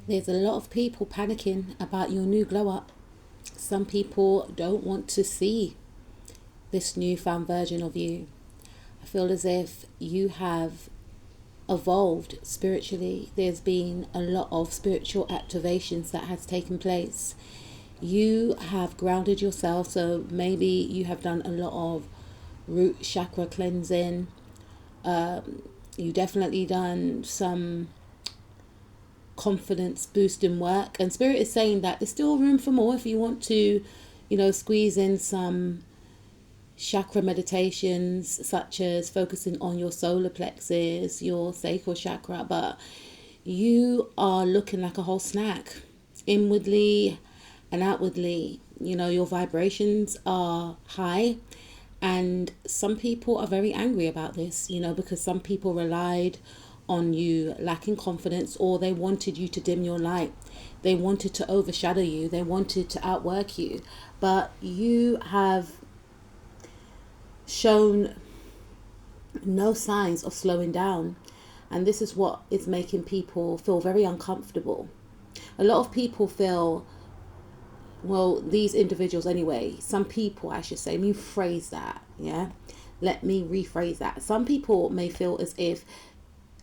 There's a lot of people panicking about your new glow up. Some people don't want to see this newfound version of you. I feel as if you have evolved spiritually. There's been a lot of spiritual activations that has taken place. You have grounded yourself, so maybe you have done a lot of root chakra cleansing. You definitely done some confidence boosting work, and spirit is saying that there's still room for more if you want to, squeeze in some chakra meditations, such as focusing on your solar plexus, your sacral chakra. But you are looking like a whole snack, inwardly and outwardly. Your vibrations are high, and some people are very angry about this, because some people relied on you lacking confidence, or they wanted you to dim your light. They wanted to overshadow you. They wanted to outwork you. But you have shown no signs of slowing down. And this is what is making people feel very uncomfortable. A lot of people feel, well, these individuals anyway, some people, I should say, let me phrase that, yeah? Let me rephrase that. Some people may feel as if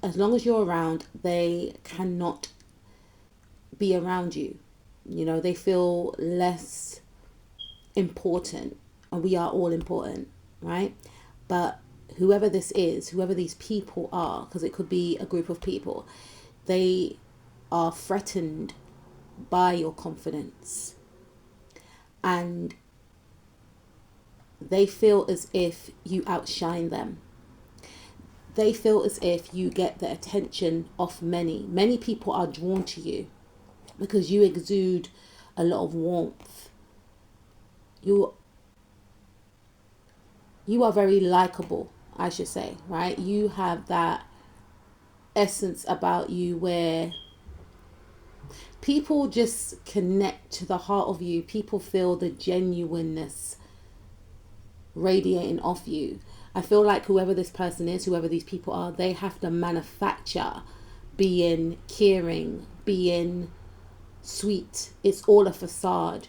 as long as you're around, they cannot be around you. They feel less important, and we are all important, right? But whoever this is, whoever these people are, because it could be a group of people, they are threatened by your confidence, and they feel as if you outshine them. They feel as if you get the attention of many. Many people are drawn to you because you exude a lot of warmth. You are very likable, I should say, right? You have that essence about you where people just connect to the heart of you. People feel the genuineness radiating off you. I feel like whoever this person is, whoever these people are, they have to manufacture being caring, being sweet. It's all a facade.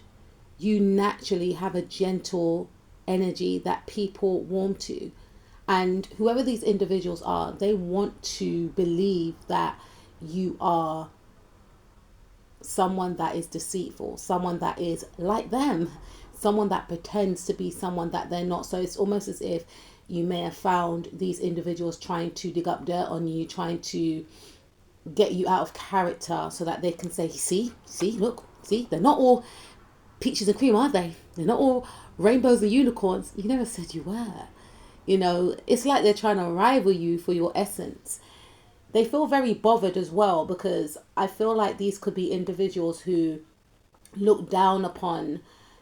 You naturally have a gentle energy that people warm to. And whoever these individuals are, they want to believe that you are someone that is deceitful, someone that is like them, someone that pretends to be someone that they're not. So it's almost as if you may have found these individuals trying to dig up dirt on you, trying to get you out of character so that they can say, see, look, see, they're not all peaches and cream, are they? They're not all rainbows and unicorns. You never said you were. It's like they're trying to rival you for your essence. They feel very bothered as well, because I feel like these could be individuals who look down upon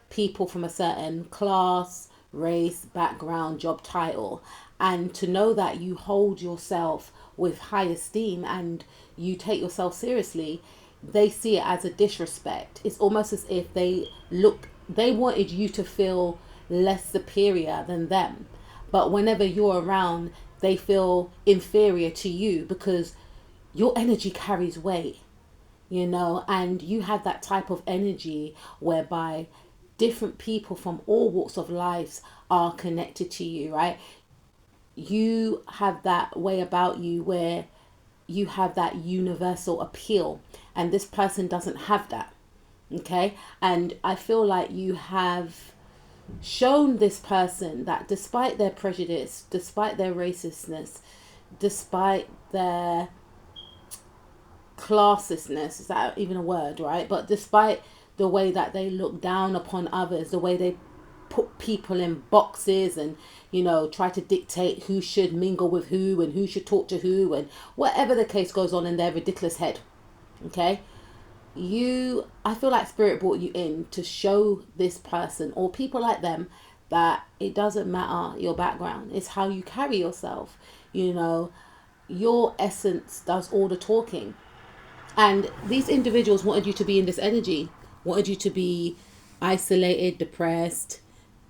people from a certain class, race, background, job title, and to know that you hold yourself with high esteem and you take yourself seriously, they see it as a disrespect. It's almost as if they wanted you to feel less superior than them. But whenever you're around, they feel inferior to you because your energy carries weight, and you have that type of energy whereby different people from all walks of life are connected to you, right? You have that way about you where you have that universal appeal, and this person doesn't have that. Okay. And I feel like you have shown this person that despite their prejudice, despite their racistness, despite their classishness, is that even a word, right? But despite the way that they look down upon others, the way they put people in boxes and, try to dictate who should mingle with who and who should talk to who and whatever the case goes on in their ridiculous head. Okay. I feel like spirit brought you in to show this person or people like them that it doesn't matter your background. It's how you carry yourself. Your essence does all the talking. And these individuals wanted you to be in this energy, wanted you to be isolated, depressed,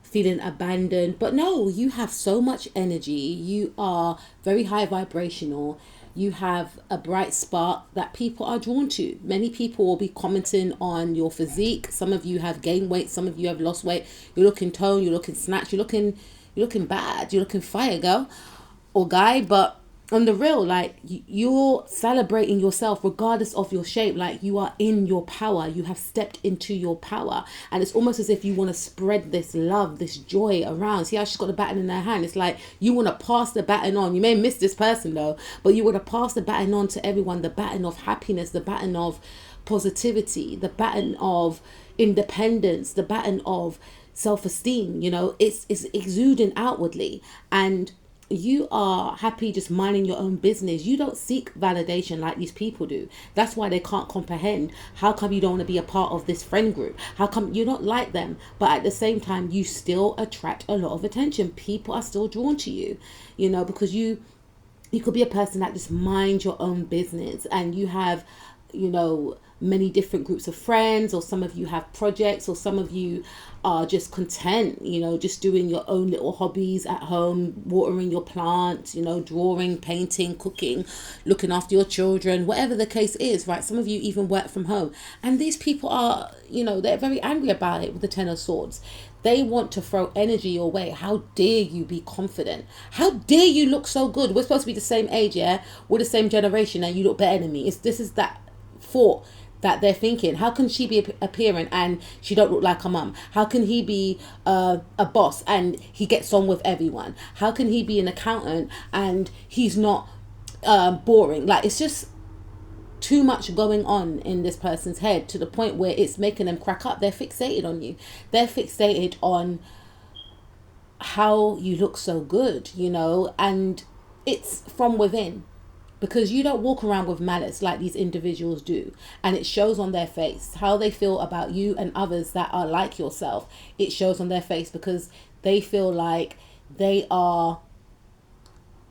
feeling abandoned. But no, you have so much energy. You are very high vibrational. you have a bright spark that people are drawn to. Many people will be commenting on your physique. Some of you have gained weight, some of you have lost weight. You're looking toned, you're looking snatched, you're looking bad, you're looking fire, girl or guy. But on the real, like, you're celebrating yourself regardless of your shape. Like, you are in your power, you have stepped into your power, and it's almost as if you want to spread this love, this joy around. See how she's got the baton in her hand? It's like you want to pass the baton on. You may miss this person though, but you want to pass the baton on to everyone, the baton of happiness, the baton of positivity, the baton of independence, the baton of self-esteem. It's exuding outwardly, and you are happy just minding your own business. You don't seek validation like these people do. That's why they can't comprehend. How come you don't want to be a part of this friend group? How come you're not like them? But at the same time, you still attract a lot of attention. People are still drawn to you, because you could be a person that just minds your own business, and you have, many different groups of friends, or some of you have projects, or some of you are just content, just doing your own little hobbies at home, watering your plants, drawing, painting, cooking, looking after your children, whatever the case is, right? Some of you even work from home, and these people are, they're very angry about it with the Ten of Swords. They want to throw energy your way. How dare you be confident? How dare you look so good? We're supposed to be the same age, yeah? We're the same generation, and you look better than me. This is that thought that they're thinking. How can she be a parent and she don't look like her mum? How can he be a boss and he gets on with everyone? How can he be an accountant and he's not boring? Like, it's just too much going on in this person's head, to the point where it's making them crack up. They're fixated on you. They're fixated on how you look so good, and it's from within. Because you don't walk around with malice like these individuals do. And it shows on their face. How they feel about you and others that are like yourself, it shows on their face, because they feel like they are,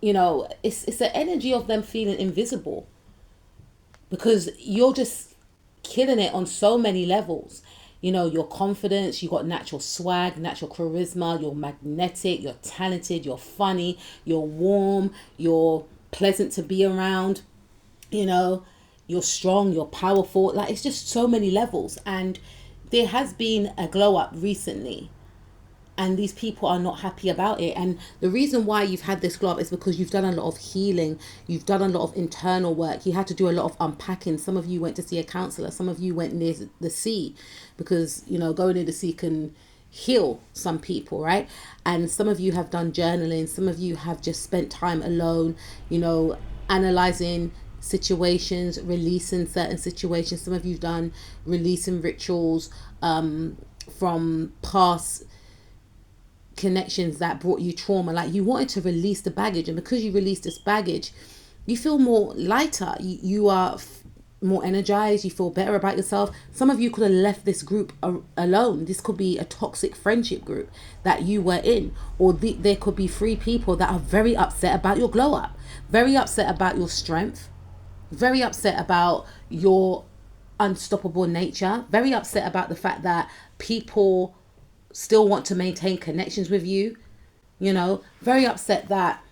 it's the energy of them feeling invisible. Because you're just killing it on so many levels. Your confidence, you got natural swag, natural charisma, you're magnetic, you're talented, you're funny, you're warm, you're pleasant to be around, you're strong, you're powerful. Like, it's just so many levels. And there has been a glow up recently, and these people are not happy about it. And the reason why you've had this glow up is because you've done a lot of healing, you've done a lot of internal work, you had to do a lot of unpacking. Some of you went to see a counselor, some of you went near the sea, because going near the sea can heal some people, right? And some of you have done journaling, some of you have just spent time alone, analyzing situations, releasing certain situations. Some of you've done releasing rituals from past connections that brought you trauma. Like, you wanted to release the baggage, and because you released this baggage, you feel more lighter, you are more energized, you feel better about yourself. Some of you could have left this group alone. This could be a toxic friendship group that you were in, or there could be 3 people that are very upset about your glow up, very upset about your strength, very upset about your unstoppable nature, very upset about the fact that people still want to maintain connections with you, very upset that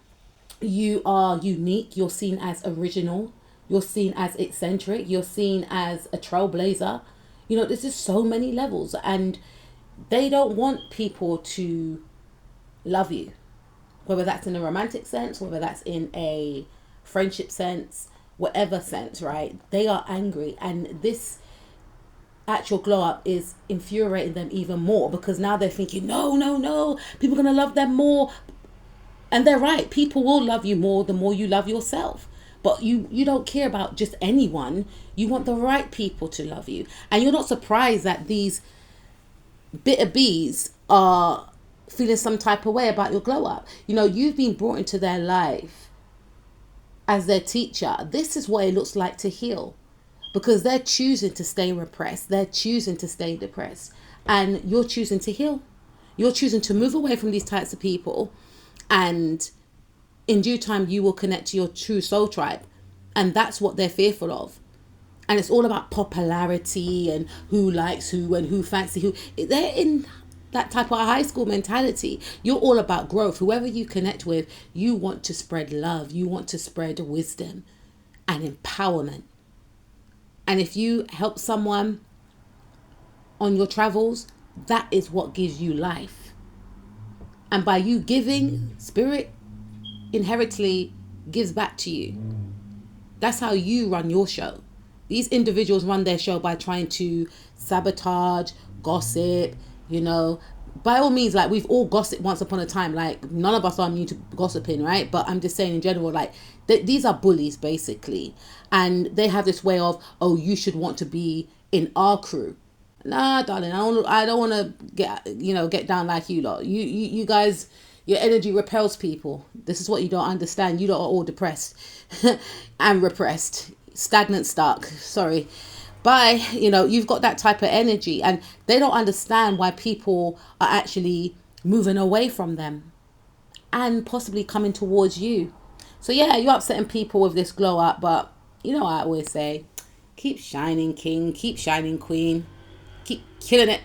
you are unique, you're seen as original, you're seen as eccentric, you're seen as a trailblazer. There's just so many levels, and they don't want people to love you, whether that's in a romantic sense, whether that's in a friendship sense, whatever sense, right? They are angry, and this actual glow up is infuriating them even more, because now they're thinking, no, people are going to love them more. And they're right. People will love you more the more you love yourself. But you don't care about just anyone. You want the right people to love you. And you're not surprised that these bitter bees are feeling some type of way about your glow up. You've been brought into their life as their teacher. This is what it looks like to heal, because they're choosing to stay repressed. They're choosing to stay depressed. And you're choosing to heal. You're choosing to move away from these types of people, and in due time, you will connect to your true soul tribe. And that's what they're fearful of. And it's all about popularity and who likes who and who fancy who. They're in that type of high school mentality. You're all about growth. Whoever you connect with, you want to spread love. You want to spread wisdom. and empowerment. And if you help someone on your travels, that is what gives you life. And by you giving, spirit inherently gives back to you. That's how you run your show. These individuals run their show by trying to sabotage, gossip, by all means, like, we've all gossiped once upon a time. Like, none of us are immune to gossiping, right? But I'm just saying in general, like, these are bullies, basically. And they have this way of, oh, you should want to be in our crew. Nah, darling, I don't want to get down like you lot. You guys, your energy repels people. This is what you don't understand. You lot are all depressed and repressed. Stagnant stuck. Sorry. You've got that type of energy, and they don't understand why people are actually moving away from them and possibly coming towards you. So yeah, you're upsetting people with this glow up, but you know what I always say, keep shining, king, keep shining, queen, keep killing it.